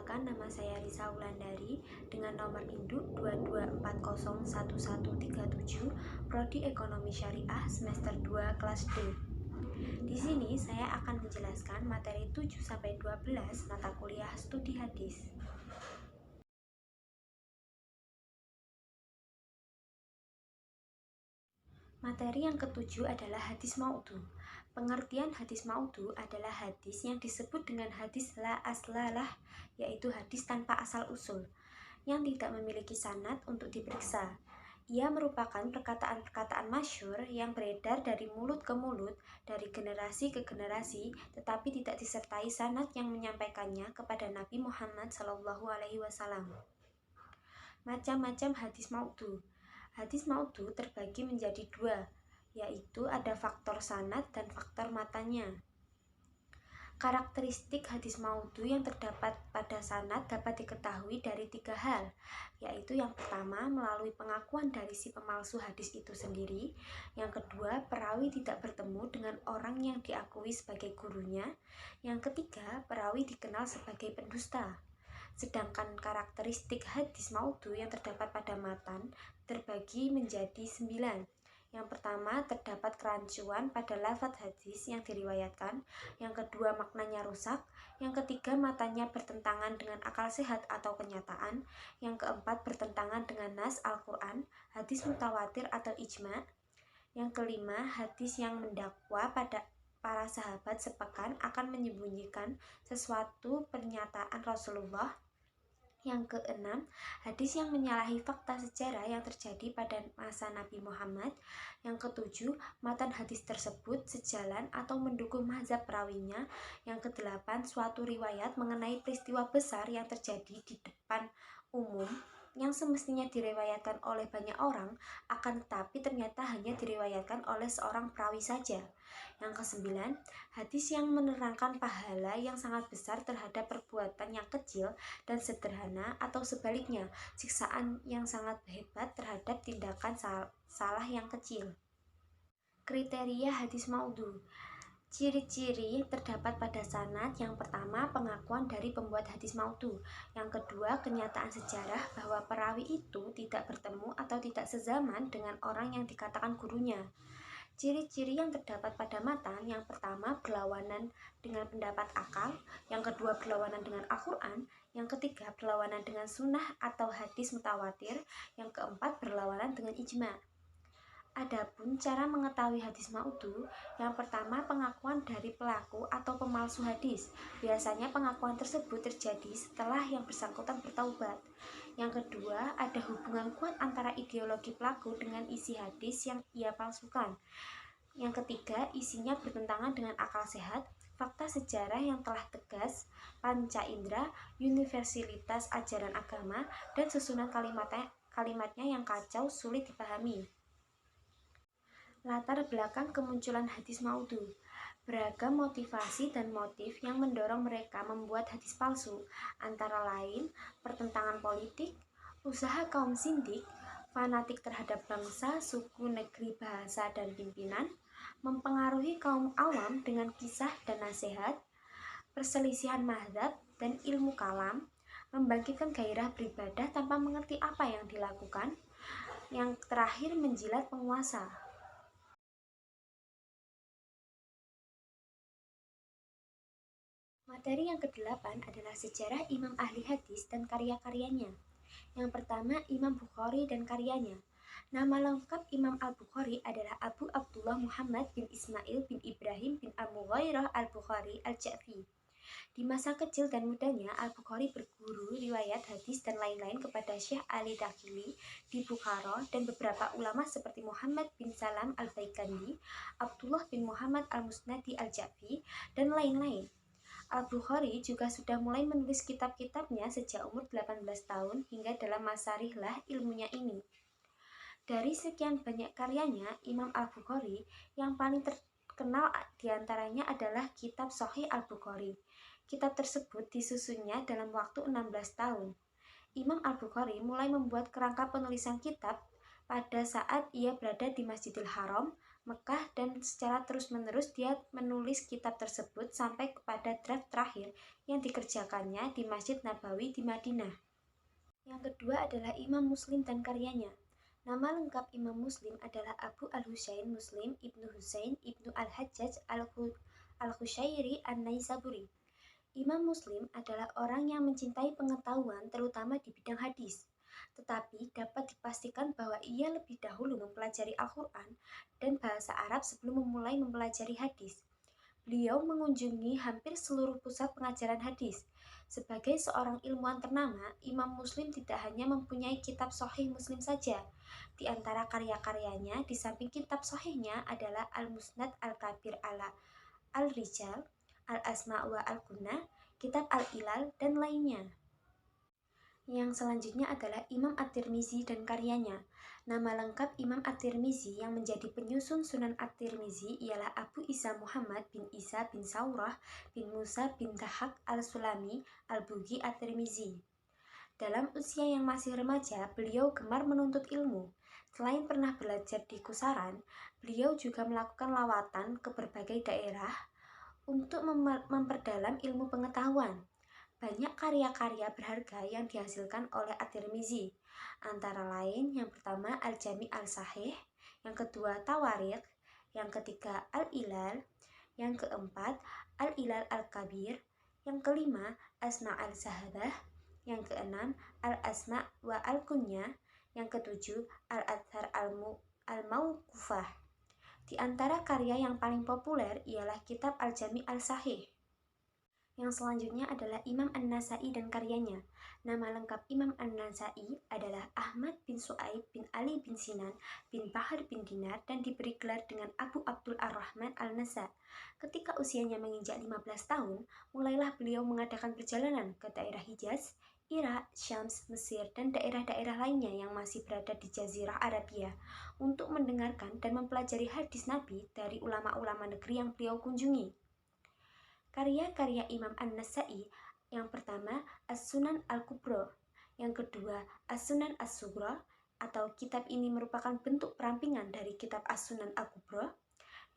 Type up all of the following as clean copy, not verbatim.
Perkenalkan, nama saya Risa Wulandari dengan nomor induk 22401137, Prodi Ekonomi Syariah semester 2 kelas D. Di sini saya akan menjelaskan materi 7-12 mata kuliah studi hadis. Materi yang ketujuh adalah hadis maudhu. Pengertian hadis maudhu adalah hadis yang disebut dengan hadis la aslalah, yaitu hadis tanpa asal usul, yang tidak memiliki sanad untuk diperiksa. Ia merupakan perkataan-perkataan masyhur yang beredar dari mulut ke mulut, dari generasi ke generasi, tetapi tidak disertai sanad yang menyampaikannya kepada Nabi Muhammad SAW. Macam-macam hadis maudhu. Hadis maudhu terbagi menjadi dua, yaitu ada faktor sanad dan faktor matanya. Karakteristik hadis maudhu yang terdapat pada sanad dapat diketahui dari tiga hal, yaitu yang pertama melalui pengakuan dari si pemalsu hadis itu sendiri, yang kedua perawi tidak bertemu dengan orang yang diakui sebagai gurunya, yang ketiga perawi dikenal sebagai pendusta. Sedangkan karakteristik hadis maudhu yang terdapat pada matan terbagi menjadi 9. Yang pertama, terdapat kerancuan pada lafadz hadis yang diriwayatkan. Yang kedua, maknanya rusak. Yang ketiga, matanya bertentangan dengan akal sehat atau kenyataan. Yang keempat, bertentangan dengan nas Al-Quran, hadis mutawatir atau ijma'. Yang kelima, hadis yang mendakwa pada para sahabat sepekan akan menyembunyikan sesuatu pernyataan Rasulullah. Yang keenam, hadis yang menyalahi fakta sejarah yang terjadi pada masa Nabi Muhammad. Yang ketujuh, matan hadis tersebut sejalan atau mendukung mazhab perawinya. Yang kedelapan, suatu riwayat mengenai peristiwa besar yang terjadi di depan umum yang semestinya diriwayatkan oleh banyak orang, akan tetapi ternyata hanya diriwayatkan oleh seorang perawi saja. Yang kesembilan, hadis yang menerangkan pahala yang sangat besar terhadap perbuatan yang kecil dan sederhana, atau sebaliknya, siksaan yang sangat hebat terhadap tindakan salah yang kecil. Kriteria hadis maudhu. Ciri-ciri terdapat pada sanad. Yang pertama, pengakuan dari pembuat hadis maudhu. Yang kedua, kenyataan sejarah bahwa perawi itu tidak bertemu atau tidak sezaman dengan orang yang dikatakan gurunya. Ciri-ciri yang terdapat pada matan. Yang pertama, berlawanan dengan pendapat akal. Yang kedua, berlawanan dengan Al-Quran. Yang ketiga, berlawanan dengan sunnah atau hadis mutawatir. Yang keempat, berlawanan dengan ijma'. Adapun cara mengetahui hadis maudhu, yang pertama, pengakuan dari pelaku atau pemalsu hadis. Biasanya pengakuan tersebut terjadi setelah yang bersangkutan bertaubat. Yang kedua, ada hubungan kuat antara ideologi pelaku dengan isi hadis yang ia palsukan. Yang ketiga, isinya bertentangan dengan akal sehat, fakta sejarah yang telah tegas, panca indera, universalitas ajaran agama, dan susunan kalimatnya yang kacau, sulit dipahami. Latar belakang kemunculan hadis maudhu. Beragam motivasi dan motif yang mendorong mereka membuat hadis palsu, antara lain pertentangan politik, usaha kaum sindik, fanatik terhadap bangsa, suku, negeri, bahasa, dan pimpinan, mempengaruhi kaum awam dengan kisah dan nasihat, perselisihan mazhab dan ilmu kalam, membangkitkan gairah beribadah tanpa mengerti apa yang dilakukan, yang terakhir menjilat penguasa. Materi yang ke-8 adalah sejarah Imam ahli hadis dan karya-karyanya. Yang pertama, Imam Bukhari dan karyanya. Nama lengkap Imam Al-Bukhari adalah Abu Abdullah Muhammad bin Ismail bin Ibrahim bin Al-Mughairah Al-Bukhari Al-Ja'fi. Di masa kecil dan mudanya, Al-Bukhari berguru riwayat hadis dan lain-lain kepada Syekh Ali Dakhili di Bukhara dan beberapa ulama seperti Muhammad bin Salam Al-Baikandi, Abdullah bin Muhammad Al-Musnadi Al-Ja'fi, dan lain-lain. Al-Bukhari juga sudah mulai menulis kitab-kitabnya sejak umur 18 tahun hingga dalam masa rihlah ilmunya ini. Dari sekian banyak karyanya, Imam Al-Bukhari yang paling terkenal diantaranya adalah kitab Sahih Al-Bukhari. Kitab tersebut disusunnya dalam waktu 16 tahun. Imam Al-Bukhari mulai membuat kerangka penulisan kitab pada saat ia berada di Masjidil Haram, Mekah dan secara terus-menerus dia menulis kitab tersebut sampai kepada draft terakhir yang dikerjakannya di Masjid Nabawi di Madinah. Yang kedua adalah Imam Muslim dan karyanya. Nama lengkap Imam Muslim adalah Abu al-Husain Muslim ibnu Husain ibnu al-Hajjaj al-Husyairi an-Naisaburi. Imam Muslim adalah orang yang mencintai pengetahuan terutama di bidang hadis. Tetapi dapat dipastikan bahwa ia lebih dahulu mempelajari Al-Quran dan bahasa Arab sebelum memulai mempelajari hadis. Beliau mengunjungi hampir seluruh pusat pengajaran hadis. Sebagai seorang ilmuwan ternama, Imam Muslim tidak hanya mempunyai kitab Sahih Muslim saja. Di antara karya-karyanya, di samping kitab sahihnya adalah Al-Musnad Al-Kabir ala Al-Rijal, Al-Asma' wa Al-Kunnah, kitab Al-Ilal, dan lainnya. Yang selanjutnya adalah Imam At-Tirmizi dan karyanya. Nama lengkap Imam At-Tirmizi yang menjadi penyusun Sunan At-Tirmizi ialah Abu Isa Muhammad bin Isa bin Saurah bin Musa bin Dahak al-Sulami al-Bughi At-Tirmizi. Dalam usia yang masih remaja, beliau gemar menuntut ilmu. Selain pernah belajar di Kusaran, beliau juga melakukan lawatan ke berbagai daerah untuk memperdalam ilmu pengetahuan. Banyak karya-karya berharga yang dihasilkan oleh At-Tirmizi, antara lain yang pertama Al-Jami' Al-Sahih, yang kedua Tawarikh, yang ketiga Al-Ilal, yang keempat Al-Ilal Al-Kabir, yang kelima Asma' Al-Zahabah, yang keenam Al-Asma' wa Al-Kunyah, yang ketujuh Al-Athar Al-Mauqufah. Di antara karya yang paling populer ialah kitab Al-Jami' Al-Sahih. Yang selanjutnya adalah Imam An-Nasai dan karyanya. Nama lengkap Imam An-Nasai adalah Ahmad bin Su'aib bin Ali bin Sinan bin Bahar bin Dinar dan diberi gelar dengan Abu Abdul Ar-Rahman Al-Nasa. Ketika usianya menginjak 15 tahun, mulailah beliau mengadakan perjalanan ke daerah Hijaz, Irak, Syams, Mesir, dan daerah-daerah lainnya yang masih berada di Jazirah Arabia untuk mendengarkan dan mempelajari hadis Nabi dari ulama-ulama negeri yang beliau kunjungi. Karya-karya Imam An-Nasai yang pertama As-Sunan Al-Kubra, yang kedua As-Sunan As-Sughra, atau kitab ini merupakan bentuk perampingan dari kitab As-Sunan Al-Kubra,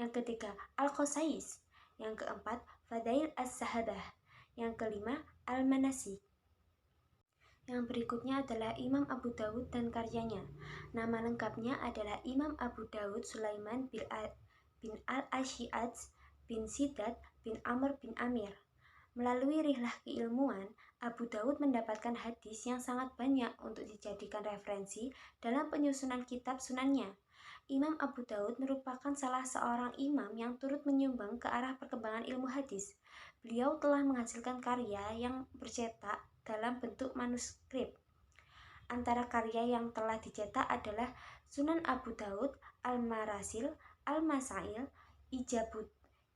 yang ketiga Al-Qasais, yang keempat Fadail As-Sahabah, yang kelima Al-Manasik. Yang berikutnya adalah Imam Abu Dawud dan karyanya. Nama lengkapnya adalah Imam Abu Dawud Sulaiman bin Al-Ash'ats bin Sidat bin Amr bin Amir. Melalui rihlah keilmuan, Abu Dawud mendapatkan hadis yang sangat banyak untuk dijadikan referensi dalam penyusunan kitab sunannya. Imam Abu Dawud merupakan salah seorang imam yang turut menyumbang ke arah perkembangan ilmu hadis. Beliau telah menghasilkan karya yang bercetak dalam bentuk manuskrip. Antara karya yang telah dicetak adalah Sunan Abu Dawud, Al-Marasil, Al-Masail,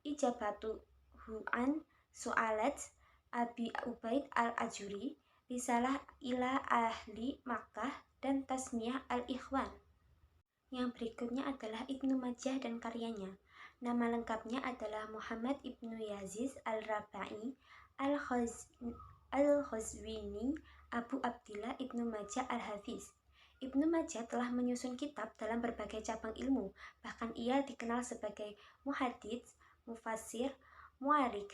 Ijabatu Hu'an, Su'alat, Abi Ubaid Al-Ajuri, Risalah ila Ahli Makkah, dan Tasmiyah Al-Ikhwan. Yang berikutnya adalah Ibnu Majah dan karyanya. Nama lengkapnya adalah Muhammad Ibnu Yazid Al-Rabai Al-Khazwini Abu Abdillah Ibnu Majah Al-Hafiz. Ibnu Majah telah menyusun kitab dalam berbagai cabang ilmu, bahkan ia dikenal sebagai muhadits, mufassir, mu'arikh.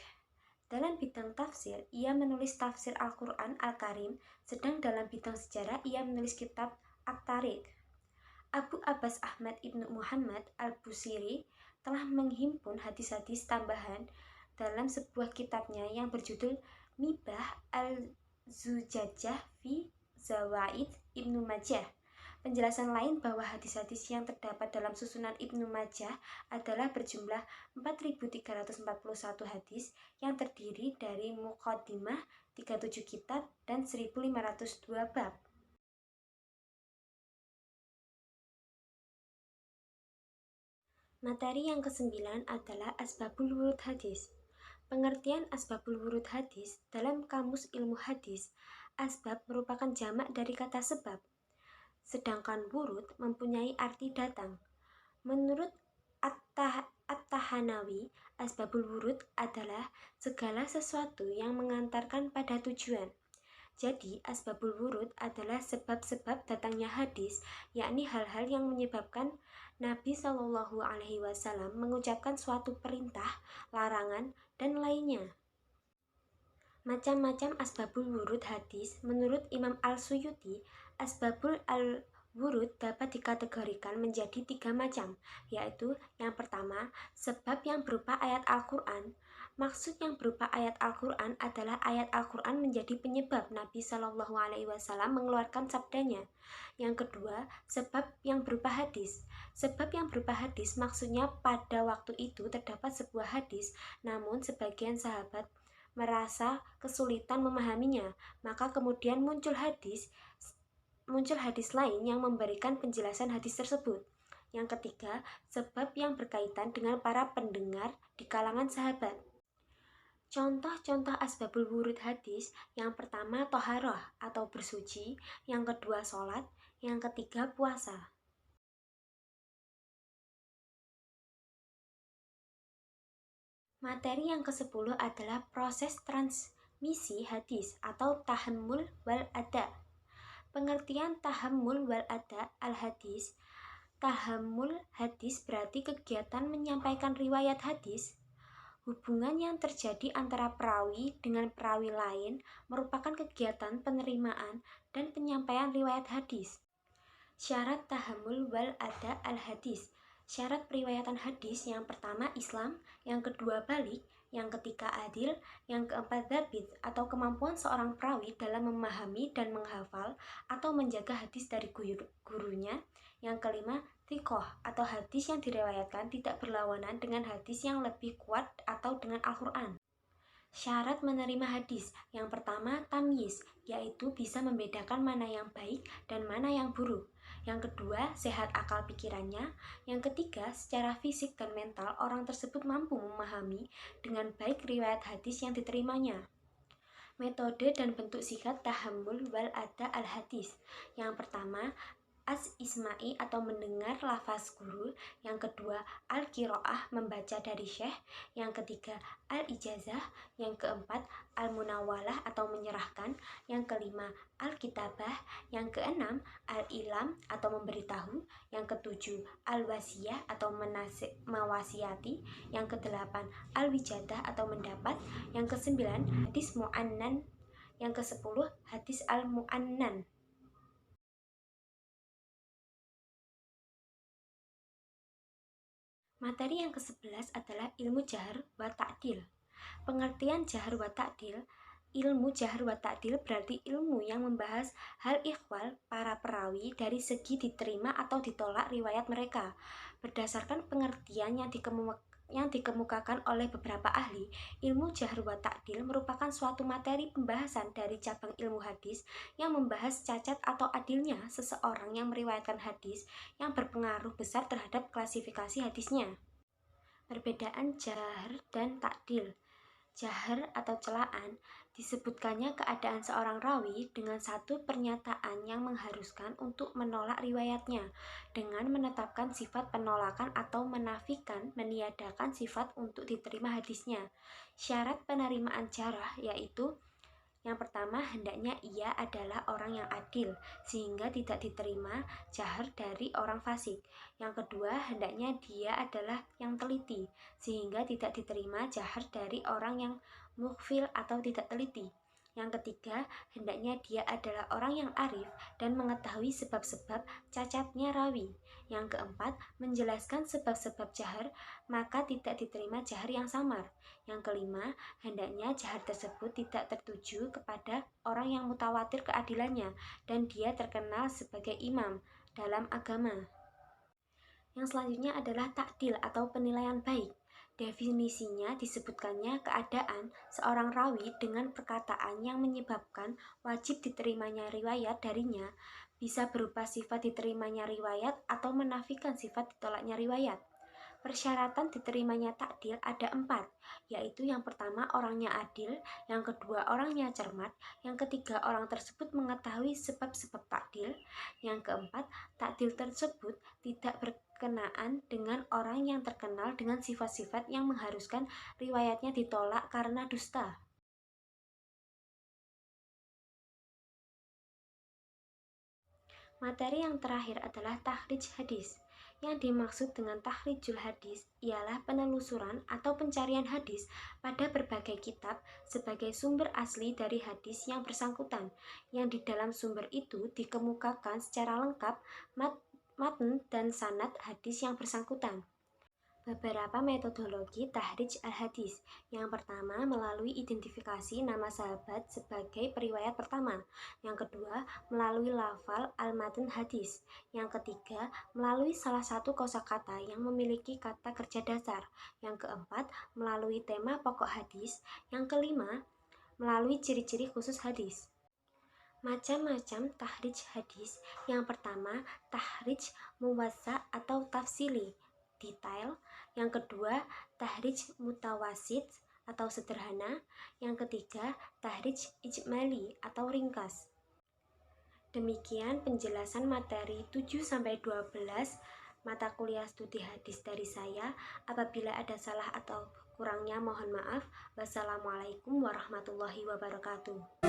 Dalam bidang tafsir, ia menulis tafsir Al-Quran Al-Karim, sedang dalam bidang sejarah ia menulis kitab At-Tarikh. Abu Abbas Ahmad Ibnu Muhammad Al-Busiri telah menghimpun hadis-hadis tambahan dalam sebuah kitabnya yang berjudul Mibah Al-Zujajah fi Zawaid Ibnu Majah. Penjelasan lain bahwa hadis-hadis yang terdapat dalam susunan Ibnu Majah adalah berjumlah 4.341 hadis yang terdiri dari muqaddimah 37 kitab dan 1.502 bab. Materi yang ke-9 adalah Asbabul Wurud Hadis. Pengertian Asbabul Wurud Hadis dalam Kamus Ilmu Hadis, asbab merupakan jamak dari kata sebab, sedangkan wurud mempunyai arti datang. Menurut At-Tahanawi, asbabul wurud adalah segala sesuatu yang mengantarkan pada tujuan. Jadi, asbabul wurud adalah sebab-sebab datangnya hadis, yakni hal-hal yang menyebabkan Nabi Shallallahu Alaihi Wasallam mengucapkan suatu perintah, larangan, dan lainnya. Macam-macam asbabul wurud hadis, menurut Imam Al-Suyuti, asbabul al-wurud dapat dikategorikan menjadi 3 macam, yaitu yang pertama, sebab yang berupa ayat Al-Quran. Maksud yang berupa ayat Al-Quran adalah ayat Al-Quran menjadi penyebab Nabi Shallallahu Alaihi Wasallam mengeluarkan sabdanya. Yang kedua, sebab yang berupa hadis. Sebab yang berupa hadis maksudnya pada waktu itu terdapat sebuah hadis, namun sebagian sahabat merasa kesulitan memahaminya, maka kemudian muncul hadis lain yang memberikan penjelasan hadis tersebut. Yang ketiga, sebab yang berkaitan dengan para pendengar di kalangan sahabat. Contoh-contoh asbabul wurud hadis, yang pertama toharoh atau bersuci, yang kedua sholat, yang ketiga puasa. Materi yang ke-10 adalah proses transmisi hadis atau tahammul wal ada. Pengertian tahammul wal ada al-hadis. Tahammul hadis berarti kegiatan menyampaikan riwayat hadis. Hubungan yang terjadi antara perawi dengan perawi lain merupakan kegiatan penerimaan dan penyampaian riwayat hadis. Syarat tahammul wal ada al-hadis. Syarat periwayatan hadis yang pertama Islam, yang kedua balik, yang ketiga adil, yang keempat dzabit atau kemampuan seorang perawi dalam memahami dan menghafal atau menjaga hadis dari gurunya, yang kelima thiqoh atau hadis yang diriwayatkan tidak berlawanan dengan hadis yang lebih kuat atau dengan Al-Quran. Syarat menerima hadis yang pertama tamyiz, yaitu bisa membedakan mana yang baik dan mana yang buruk. Yang kedua, sehat akal pikirannya. Yang ketiga, secara fisik dan mental orang tersebut mampu memahami dengan baik riwayat hadis yang diterimanya. Metode dan bentuk sifat tahammul wal ada al-hadis. Yang pertama, as-isma'i atau mendengar lafaz guru, yang kedua al-qiraah membaca dari syekh, yang ketiga al-ijazah, yang keempat al-munawalah atau menyerahkan, yang kelima al-kitabah, yang keenam al-ilam atau memberitahu, yang ketujuh al-wasiyah atau mewasiati, yang kedelapan al-wijadah atau mendapat, yang kesembilan hadis mu'annan, yang kesepuluh hadis al-mu'annan. Materi yang ke-11 adalah ilmu jahr wa ta'dil. Pengertian jahr wa ta'dil. Ilmu jahr wa ta'dil berarti ilmu yang membahas hal ikhwal para perawi dari segi diterima atau ditolak riwayat mereka. Berdasarkan pengertian yang dikemukakan oleh beberapa ahli, ilmu jahr wa ta'dil merupakan suatu materi pembahasan dari cabang ilmu hadis yang membahas cacat atau adilnya seseorang yang meriwayatkan hadis yang berpengaruh besar terhadap klasifikasi hadisnya. Perbedaan jahr dan ta'dil. Jahr atau celaan disebutkannya keadaan seorang rawi dengan satu pernyataan yang mengharuskan untuk menolak riwayatnya dengan menetapkan sifat penolakan atau menafikan, meniadakan sifat untuk diterima hadisnya. Syarat penerimaan jarah yaitu yang pertama, hendaknya ia adalah orang yang adil, sehingga tidak diterima jahr dari orang fasik. Yang kedua, hendaknya dia adalah yang teliti, sehingga tidak diterima jahr dari orang yang mukhfil atau tidak teliti. Yang ketiga, hendaknya dia adalah orang yang arif dan mengetahui sebab-sebab cacatnya rawi. Yang keempat, menjelaskan sebab-sebab jahr, maka tidak diterima jahr yang samar. Yang kelima, hendaknya jahr tersebut tidak tertuju kepada orang yang mutawatir keadilannya dan dia terkenal sebagai imam dalam agama. Yang selanjutnya adalah takdil atau penilaian baik. Definisinya disebutkannya keadaan seorang rawi dengan perkataan yang menyebabkan wajib diterimanya riwayat darinya, bisa berupa sifat diterimanya riwayat atau menafikan sifat ditolaknya riwayat. Persyaratan diterimanya takdil ada 4, yaitu yang pertama orangnya adil, yang kedua orangnya cermat, yang ketiga orang tersebut mengetahui sebab-sebab takdil, yang keempat takdil tersebut tidak berkenaan dengan orang yang terkenal dengan sifat-sifat yang mengharuskan riwayatnya ditolak karena dusta. Materi yang terakhir adalah takhrij hadis. Yang dimaksud dengan takhrijul hadis ialah penelusuran atau pencarian hadis pada berbagai kitab sebagai sumber asli dari hadis yang bersangkutan, yang di dalam sumber itu dikemukakan secara lengkap matn dan sanad hadis yang bersangkutan. Beberapa metodologi tahrij al-hadis. Yang pertama, melalui identifikasi nama sahabat sebagai periwayat pertama. Yang kedua, melalui lafal al-matn hadis. Yang ketiga, melalui salah satu kosakata yang memiliki kata kerja dasar. Yang keempat, melalui tema pokok hadis. Yang kelima, melalui ciri-ciri khusus hadis. Macam-macam tahrij hadis. Yang pertama, tahrij muwassa atau tafsili, detail. Yang kedua, tahrij mutawasit atau sederhana. Yang ketiga, tahrij ijmali atau ringkas. Demikian penjelasan materi 7-12 mata kuliah studi hadis dari saya. Apabila ada salah atau kurangnya mohon maaf. Wassalamualaikum warahmatullahi wabarakatuh.